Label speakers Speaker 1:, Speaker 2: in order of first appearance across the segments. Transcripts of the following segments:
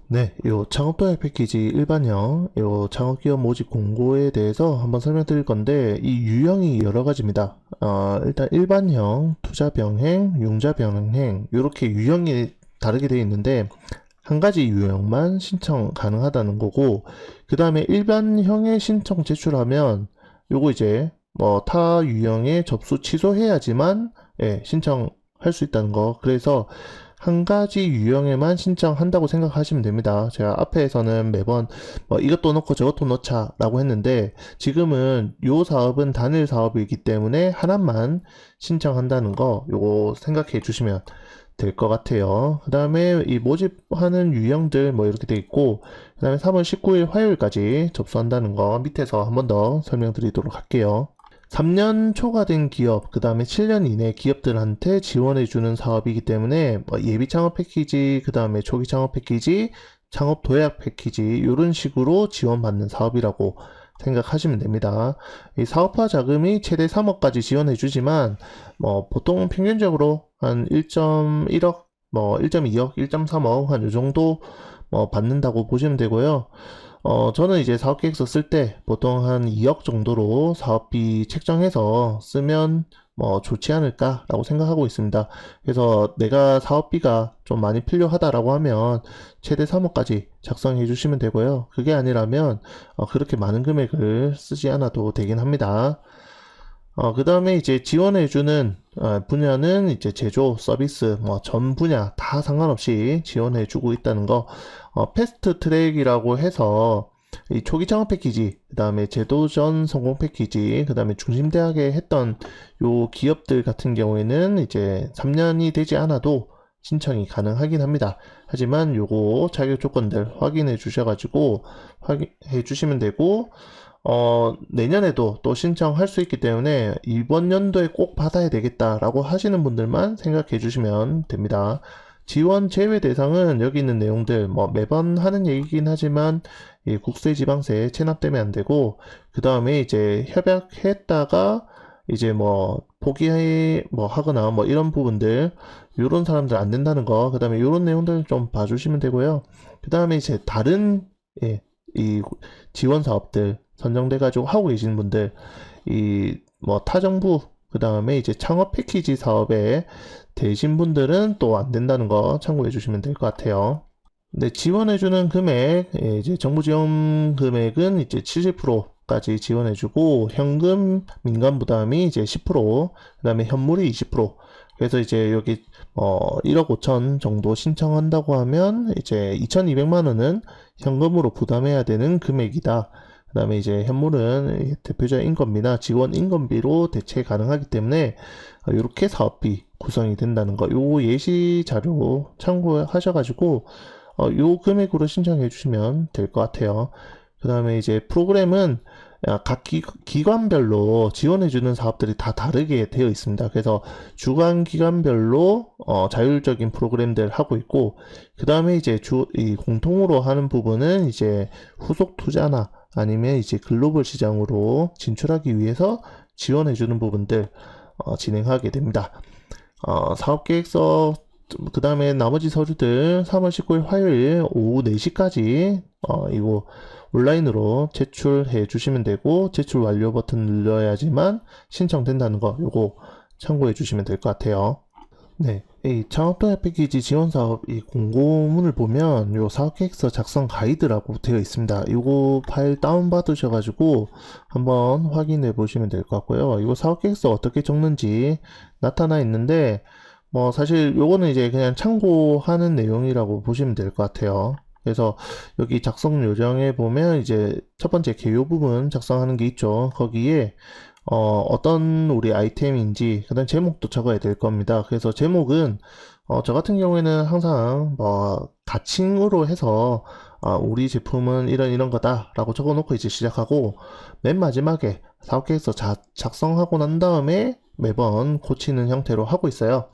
Speaker 1: 네, 요 창업도약 패키지 일반형, 요 창업기업 모집 공고에 대해서 한번 설명드릴 건데, 이 유형이 여러 가지입니다. 일단 일반형, 투자병행, 융자병행, 요렇게 유형이 다르게 되어 있는데, 한 가지 유형만 신청 가능하다는 거고, 그 다음에 일반형에 신청 제출하면, 요거 이제, 뭐, 타 유형에 접수 취소해야지만, 예, 신청할 수 있다는 거. 그래서, 한 가지 유형에만 신청한다고 생각하시면 됩니다. 제가 앞에서는 매번 뭐 이것도 넣고 저것도 넣자 라고 했는데 지금은 요 사업은 단일 사업이기 때문에 하나만 신청한다는 거 요거 생각해 주시면 될 것 같아요. 그 다음에 이 모집하는 유형들 뭐 이렇게 돼 있고 그 다음에 3월 19일 화요일까지 접수한다는 거 밑에서 한 번 더 설명드리도록 할게요. 3년 초과된 기업, 그 다음에 7년 이내 기업들한테 지원해주는 사업이기 때문에 뭐 예비 창업 패키지, 그 다음에 초기 창업 패키지, 창업 도약 패키지 이런 식으로 지원받는 사업이라고 생각하시면 됩니다. 이 사업화 자금이 최대 3억까지 지원해주지만 뭐 보통 평균적으로 한 1.1억, 뭐 1.2억, 1.3억 한 요 정도 뭐 받는다고 보시면 되고요. 저는 이제 사업계획서 쓸 때 보통 한 2억 정도로 사업비 책정해서 쓰면 뭐 좋지 않을까라고 생각하고 있습니다. 그래서 내가 사업비가 좀 많이 필요하다라고 하면 최대 3억까지 작성해 주시면 되고요. 그게 아니라면 그렇게 많은 금액을 쓰지 않아도 되긴 합니다. 그 다음에 이제 지원해주는 분야는 이제 제조, 서비스, 뭐 전 분야 다 상관없이 지원해주고 있다는 거. 패스트 트랙이라고 해서 이 초기 창업 패키지, 그 다음에 제도 전 성공 패키지, 그 다음에 중심대학에 했던 요 기업들 같은 경우에는 이제 3년이 되지 않아도 신청이 가능하긴 합니다. 하지만 요거 자격 조건들 확인해 주셔가지고 확인해 주시면 되고, 내년에도 또 신청할 수 있기 때문에 이번 연도에 꼭 받아야 되겠다라고 하시는 분들만 생각해 주시면 됩니다. 지원 제외 대상은 여기 있는 내용들 뭐 매번 하는 얘기긴 하지만 이 국세 지방세 체납되면 안 되고 그 다음에 이제 협약했다가 이제 뭐 포기 뭐 하거나 뭐 이런 부분들 요런 사람들 안 된다는 거 그 다음에 요런 내용들 좀 봐주시면 되고요. 그 다음에 이제 다른 예, 이 지원 사업들 선정돼 가지고 하고 계신 분들 이 뭐 타정부 그 다음에 이제 창업 패키지 사업에 되신 분들은 또 안 된다는 거 참고해 주시면 될 것 같아요. 네, 지원해주는 금액, 예, 이제 정부 지원 금액은 이제 70%까지 지원해주고, 현금 민간 부담이 이제 10%, 그 다음에 현물이 20%. 그래서 이제 여기, 1억 5천 정도 신청한다고 하면, 이제 2,200만 원은 현금으로 부담해야 되는 금액이다. 그 다음에 이제 현물은 대표자 인건비나 직원 인건비로 대체 가능하기 때문에, 이렇게 사업비 구성이 된다는 거, 요 예시 자료 참고하셔가지고, 요 금액으로 신청해 주시면 될 것 같아요. 그 다음에 이제 프로그램은 각 기관별로 지원해주는 사업들이 다 다르게 되어 있습니다. 그래서 주간 기관별로 자율적인 프로그램들 하고 있고, 그 다음에 이제 이 공통으로 하는 부분은 이제 후속 투자나 아니면 이제 글로벌 시장으로 진출하기 위해서 지원해주는 부분들 진행하게 됩니다. 사업계획서 그 다음에 나머지 서류들 3월 19일 화요일 오후 4시까지 이거 온라인으로 제출해 주시면 되고 제출 완료 버튼 눌러야지만 신청된다는 거 요거 참고해 주시면 될 것 같아요. 네, 이 창업도약 패키지 지원 사업 이 공고문을 보면 요 사업계획서 작성 가이드라고 되어 있습니다. 이거 파일 다운 받으셔가지고 한번 확인해 보시면 될 것 같고요. 이거 사업계획서 어떻게 적는지 나타나 있는데 뭐 사실 요거는 이제 그냥 참고하는 내용이라고 보시면 될 것 같아요. 그래서 여기 작성 요령에 보면 이제 첫 번째 개요 부분 작성하는 게 있죠. 거기에 어떤 우리 아이템인지 그다음 제목도 적어야 될 겁니다. 그래서 제목은 저 같은 경우에는 항상 뭐 가칭으로 해서 우리 제품은 이런 거다라고 적어 놓고 이제 시작하고 맨 마지막에 사업계획서 작성하고 난 다음에 매번 고치는 형태로 하고 있어요.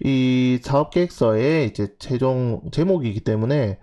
Speaker 1: 이 사업계획서의 이제 최종 제목이기 때문에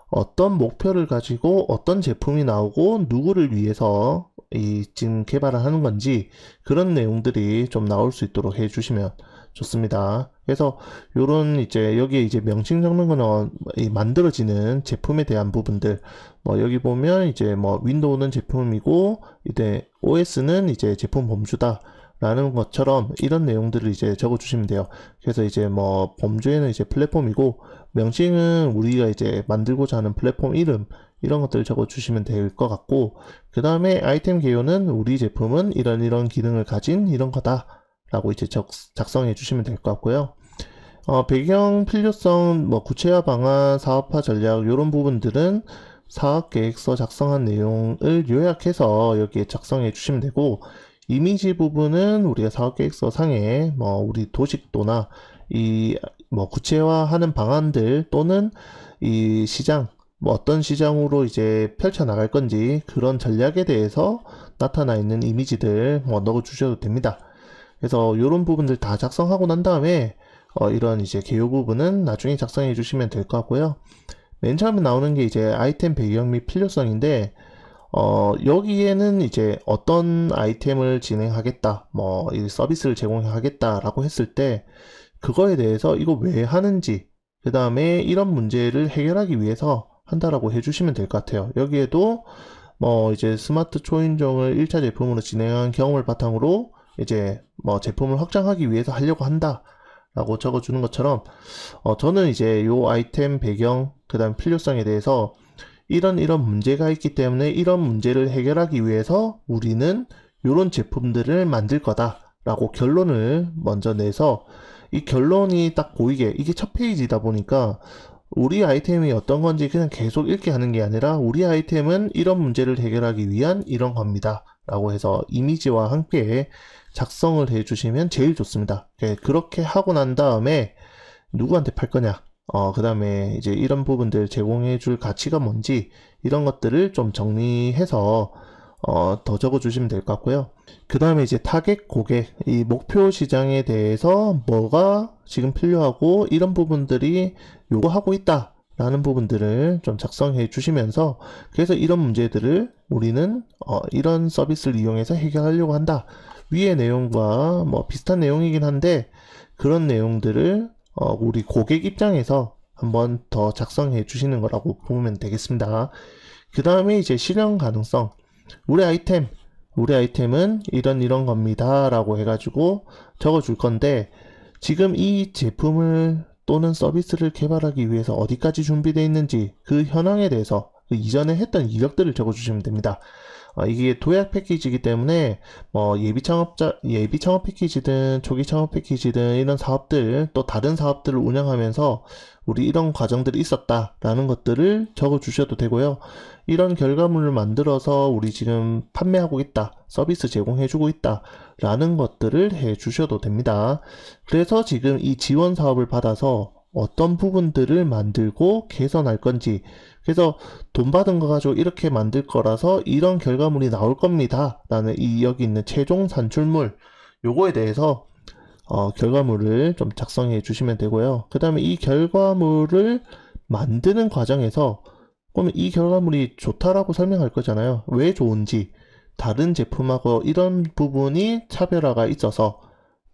Speaker 1: 어떤 목표를 가지고 어떤 제품이 나오고 누구를 위해서 이 지금 개발을 하는 건지 그런 내용들이 좀 나올 수 있도록 해주시면 좋습니다. 그래서 요런 이제 여기에 이제 명칭 적는 거는 이 만들어지는 제품에 대한 부분들, 뭐 여기 보면 이제 뭐 윈도우는 제품이고 이제 OS는 이제 제품 범주다 라는 것처럼 이런 내용들을 이제 적어 주시면 돼요. 그래서 이제 뭐 범주에는 이제 플랫폼이고 명칭은 우리가 이제 만들고자 하는 플랫폼 이름 이런 것들을 적어 주시면 될 것 같고, 그 다음에 아이템 개요는 우리 제품은 이런 기능을 가진 이런 거다 라고 이제 작성해 주시면 될 것 같고요. 배경 필요성, 뭐 구체화 방안, 사업화 전략 이런 부분들은 사업 계획서 작성한 내용을 요약해서 여기에 작성해 주시면 되고, 이미지 부분은 우리가 사업 계획서 상에 뭐 우리 도식도나 이 뭐 구체화하는 방안들 또는 이 시장 뭐 어떤 시장으로 이제 펼쳐 나갈 건지 그런 전략에 대해서 나타나 있는 이미지들 뭐 넣어 주셔도 됩니다. 그래서 이런 부분들 다 작성하고 난 다음에 이런 이제 개요 부분은 나중에 작성해 주시면 될 것 같고요. 맨 처음에 나오는 게 이제 아이템 배경 및 필요성인데, 여기에는 이제 어떤 아이템을 진행하겠다, 뭐 이 서비스를 제공하겠다라고 했을 때 그거에 대해서 이거 왜 하는지, 그 다음에 이런 문제를 해결하기 위해서 한다라고 해주시면 될 것 같아요. 여기에도 뭐 이제 스마트 초인종을 1차 제품으로 진행한 경험을 바탕으로 이제 뭐 제품을 확장하기 위해서 하려고 한다 라고 적어주는 것처럼, 저는 이제 요 아이템 배경 그 다음 필요성에 대해서 이런 문제가 있기 때문에 이런 문제를 해결하기 위해서 우리는 요런 제품들을 만들 거다 라고 결론을 먼저 내서, 이 결론이 딱 보이게, 이게 첫 페이지다 보니까 우리 아이템이 어떤 건지 그냥 계속 읽게 하는 게 아니라 우리 아이템은 이런 문제를 해결하기 위한 이런 겁니다 라고 해서 이미지와 함께 작성을 해 주시면 제일 좋습니다. 그렇게 하고 난 다음에 누구한테 팔 거냐, 그 다음에 이제 이런 부분들 제공해 줄 가치가 뭔지 이런 것들을 좀 정리해서 더 적어 주시면 될 것 같고요. 그 다음에 이제 타겟 고객, 이 목표 시장에 대해서 뭐가 지금 필요하고 이런 부분들이 요구하고 있다 라는 부분들을 좀 작성해 주시면서, 그래서 이런 문제들을 우리는 이런 서비스를 이용해서 해결하려고 한다, 위의 내용과 뭐 비슷한 내용이긴 한데 그런 내용들을 우리 고객 입장에서 한번 더 작성해 주시는 거라고 보면 되겠습니다. 그 다음에 이제 실현 가능성, 우리 아이템은 이런 겁니다 라고 해가지고 적어 줄 건데, 지금 이 제품을 또는 서비스를 개발하기 위해서 어디까지 준비되어 있는지 그 현황에 대해서 그 이전에 했던 이력들을 적어 주시면 됩니다. 이게 도약 패키지이기 때문에 뭐 예비 창업 패키지든 초기 창업 패키지든 이런 사업들 또 다른 사업들을 운영하면서 우리 이런 과정들이 있었다라는 것들을 적어 주셔도 되고요. 이런 결과물을 만들어서 우리 지금 판매하고 있다, 서비스 제공해 주고 있다 라는 것들을 해 주셔도 됩니다. 그래서 지금 이 지원 사업을 받아서 어떤 부분들을 만들고 개선할 건지, 그래서 돈 받은 거 가지고 이렇게 만들 거라서 이런 결과물이 나올 겁니다 라는 이 여기 있는 최종 산출물, 요거에 대해서 결과물을 좀 작성해 주시면 되고요. 그 다음에 이 결과물을 만드는 과정에서 그러면 이 결과물이 좋다라고 설명할 거잖아요. 왜 좋은지, 다른 제품하고 이런 부분이 차별화가 있어서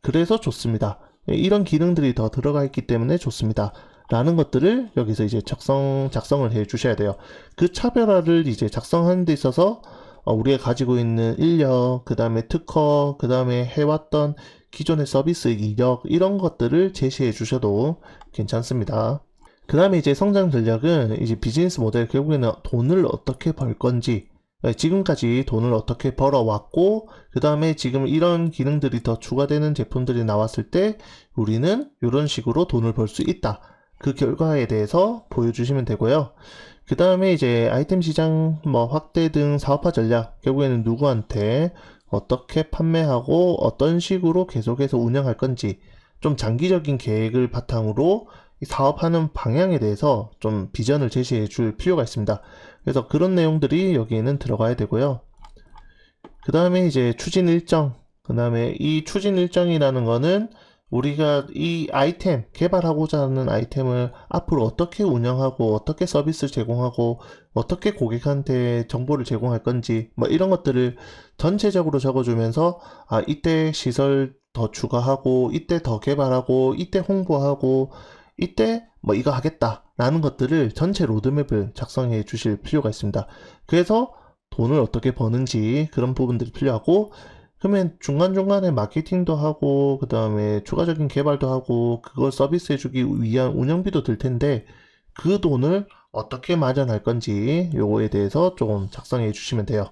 Speaker 1: 그래서 좋습니다, 이런 기능들이 더 들어가 있기 때문에 좋습니다 라는 것들을 여기서 이제 작성을 해 주셔야 돼요. 그 차별화를 이제 작성하는 데 있어서 우리가 가지고 있는 인력, 그 다음에 특허, 그 다음에 해왔던 기존의 서비스 이력 이런 것들을 제시해 주셔도 괜찮습니다. 그 다음에 이제 성장 전략은 이제 비즈니스 모델, 결국에는 돈을 어떻게 벌 건지, 지금까지 돈을 어떻게 벌어왔고 그 다음에 지금 이런 기능들이 더 추가되는 제품들이 나왔을 때 우리는 이런 식으로 돈을 벌 수 있다, 그 결과에 대해서 보여주시면 되고요. 그 다음에 이제 아이템 시장 뭐 확대 등 사업화 전략, 결국에는 누구한테 어떻게 판매하고 어떤 식으로 계속해서 운영할 건지 좀 장기적인 계획을 바탕으로 사업하는 방향에 대해서 좀 비전을 제시해 줄 필요가 있습니다. 그래서 그런 내용들이 여기에는 들어가야 되고요. 그 다음에 이제 추진 일정, 그 다음에 이 추진 일정이라는 거는 우리가 이 아이템, 개발하고자 하는 아이템을 앞으로 어떻게 운영하고 어떻게 서비스 제공하고 어떻게 고객한테 정보를 제공할 건지 뭐 이런 것들을 전체적으로 적어주면서 이때 시설 더 추가하고 이때 더 개발하고 이때 홍보하고 이때 뭐 이거 하겠다 라는 것들을 전체 로드맵을 작성해 주실 필요가 있습니다. 그래서 돈을 어떻게 버는지 그런 부분들이 필요하고, 그러면 중간중간에 마케팅도 하고 그 다음에 추가적인 개발도 하고 그걸 서비스해 주기 위한 운영비도 들 텐데 그 돈을 어떻게 마련할 건지 요거에 대해서 조금 작성해 주시면 돼요.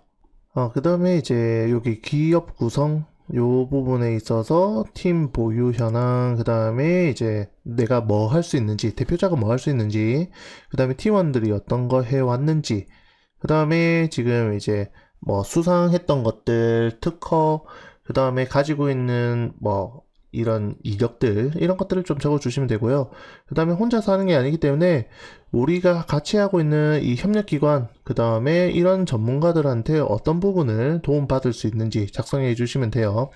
Speaker 1: 그 다음에 이제 여기 기업 구성 요 부분에 있어서 팀 보유 현황, 그 다음에 이제 내가 뭐 할 수 있는지, 대표자가 뭐 할 수 있는지, 그 다음에 팀원들이 어떤 거 해왔는지, 그 다음에 지금 이제 뭐 수상했던 것들, 특허, 그 다음에 가지고 있는 뭐 이런 이력들, 이런 것들을 좀 적어주시면 되고요. 그 다음에 혼자서 하는 게 아니기 때문에 우리가 같이 하고 있는 이 협력기관, 그 다음에 이런 전문가들한테 어떤 부분을 도움받을 수 있는지 작성해 주시면 돼요.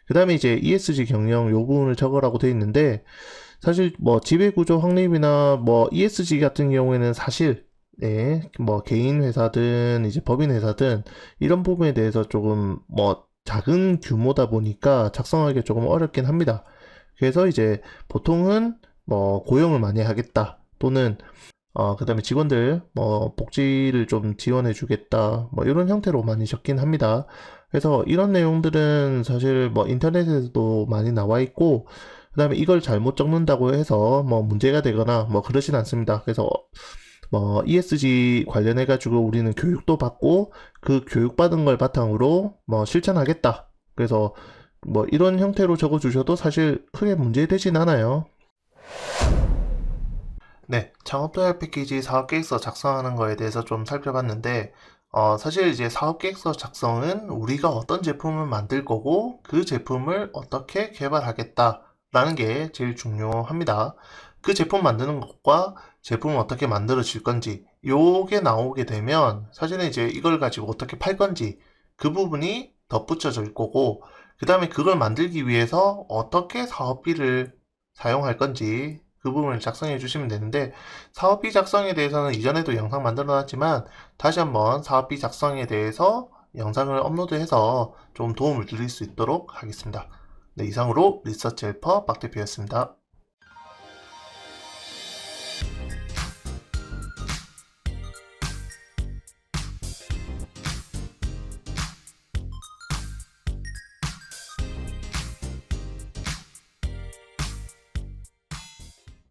Speaker 1: 그 다음에 이제 ESG 경영 요 부분을 적으라고 되어 있는데, 사실 뭐 지배구조 확립이나 뭐 ESG 같은 경우에는 사실 뭐 개인 회사든 이제 법인 회사든 이런 부분에 대해서 조금 뭐 작은 규모다 보니까 작성하기가 조금 어렵긴 합니다. 그래서 이제 보통은 뭐 고용을 많이 하겠다 또는 그 다음에 직원들 뭐 복지를 좀 지원해 주겠다 뭐 이런 형태로 많이 적긴 합니다. 그래서 이런 내용들은 사실 뭐 인터넷에서도 많이 나와 있고, 그 다음에 이걸 잘못 적는다고 해서 뭐 문제가 되거나 뭐 그러진 않습니다. 그래서 뭐 ESG 관련해 가지고 우리는 교육도 받고 그 교육받은 걸 바탕으로 뭐 실천하겠다. 그래서 뭐 이런 형태로 적어 주셔도 사실 크게 문제되진 않아요. 네, 창업도약 패키지 사업계획서 작성하는 거에 대해서 좀 살펴봤는데, 사실 이제 사업계획서 작성은 우리가 어떤 제품을 만들 거고 그 제품을 어떻게 개발하겠다라는 게 제일 중요합니다. 그 제품 만드는 것과 제품을 어떻게 만들어질 건지 요게 나오게 되면 사실은 이제 이걸 가지고 어떻게 팔 건지 그 부분이 덧붙여질 거고, 그 다음에 그걸 만들기 위해서 어떻게 사업비를 사용할 건지 그 부분을 작성해 주시면 되는데, 사업비 작성에 대해서는 이전에도 영상 만들어 놨지만 다시 한번 사업비 작성에 대해서 영상을 업로드해서 좀 도움을 드릴 수 있도록 하겠습니다. 네, 이상으로 리서치 헬퍼 박 대표였습니다.